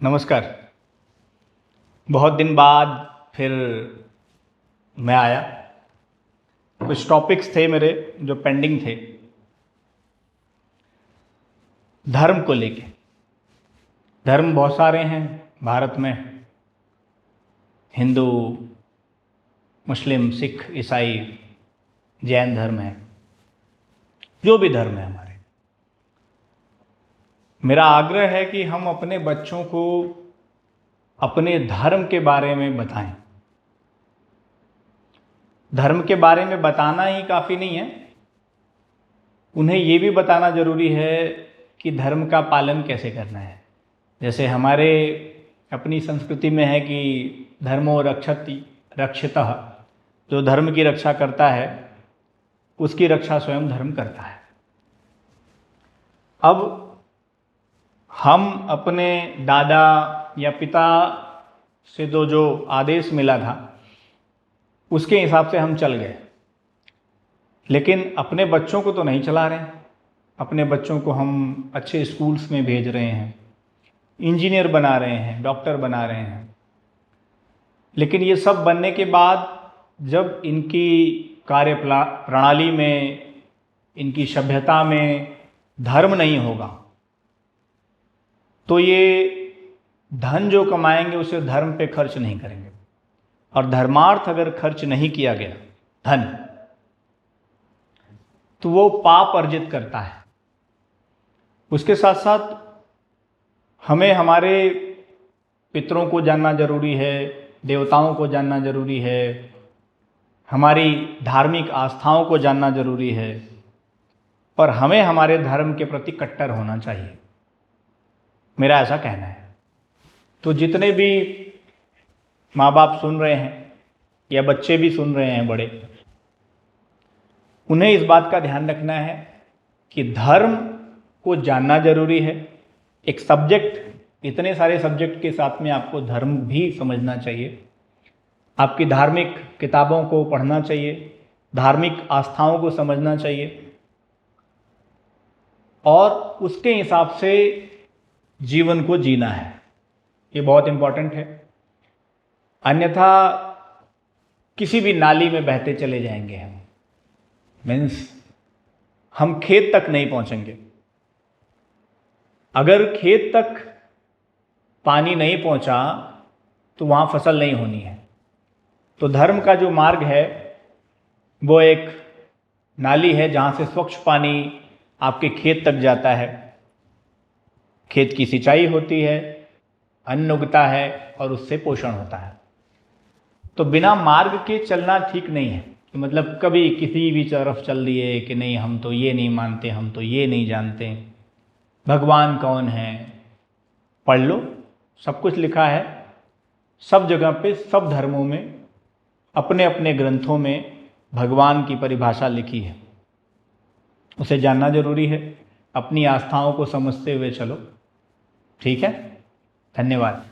नमस्कार। बहुत दिन बाद फिर मैं आया। कुछ टॉपिक्स थे मेरे जो पेंडिंग थे धर्म को लेके। धर्म बहुत सारे हैं भारत में, हिंदू, मुस्लिम, सिख, ईसाई, जैन धर्म है, जो भी धर्म है हमारे। मेरा आग्रह है कि हम अपने बच्चों को अपने धर्म के बारे में बताएं। धर्म के बारे में बताना ही काफ़ी नहीं है, उन्हें ये भी बताना ज़रूरी है कि धर्म का पालन कैसे करना है। जैसे हमारे अपनी संस्कृति में है कि धर्मो रक्षति रक्षितः, जो धर्म की रक्षा करता है उसकी रक्षा स्वयं धर्म करता है। अब हम अपने दादा या पिता से जो आदेश मिला था उसके हिसाब से हम चल गए, लेकिन अपने बच्चों को तो नहीं चला रहे हैं। अपने बच्चों को हम अच्छे स्कूल्स में भेज रहे हैं, इंजीनियर बना रहे हैं, डॉक्टर बना रहे हैं, लेकिन ये सब बनने के बाद जब इनकी कार्य प्रणाली में, इनकी सभ्यता में धर्म नहीं होगा तो ये धन जो कमाएंगे उसे धर्म पे खर्च नहीं करेंगे। और धर्मार्थ अगर खर्च नहीं किया गया धन, तो वो पाप अर्जित करता है। उसके साथ साथ हमें हमारे पितरों को जानना जरूरी है, देवताओं को जानना जरूरी है, हमारी धार्मिक आस्थाओं को जानना जरूरी है, पर हमें हमारे धर्म के प्रति कट्टर होना चाहिए, मेरा ऐसा कहना है। तो जितने भी माँ बाप सुन रहे हैं या बच्चे भी सुन रहे हैं बड़े, उन्हें इस बात का ध्यान रखना है कि धर्म को जानना जरूरी है। एक सब्जेक्ट, इतने सारे सब्जेक्ट के साथ में आपको धर्म भी समझना चाहिए। आपकी धार्मिक किताबों को पढ़ना चाहिए, धार्मिक आस्थाओं को समझना चाहिए और उसके हिसाब से जीवन को जीना है। ये बहुत इम्पोर्टेंट है, अन्यथा किसी भी नाली में बहते चले जाएंगे हम, मीन्स हम खेत तक नहीं पहुंचेंगे। अगर खेत तक पानी नहीं पहुंचा तो वहां फसल नहीं होनी है। तो धर्म का जो मार्ग है वो एक नाली है जहां से स्वच्छ पानी आपके खेत तक जाता है, खेत की सिंचाई होती है, अन्न उगता है और उससे पोषण होता है। तो बिना मार्ग के चलना ठीक नहीं है कि मतलब कभी किसी भी तरफ चल दिए कि नहीं हम तो ये नहीं मानते, हम तो ये नहीं जानते, भगवान कौन है। पढ़ लो, सब कुछ लिखा है, सब जगह पे, सब धर्मों में अपने अपने ग्रंथों में भगवान की परिभाषा लिखी है, उसे जानना जरूरी है। अपनी आस्थाओं को समझते हुए चलो, ठीक है। धन्यवाद।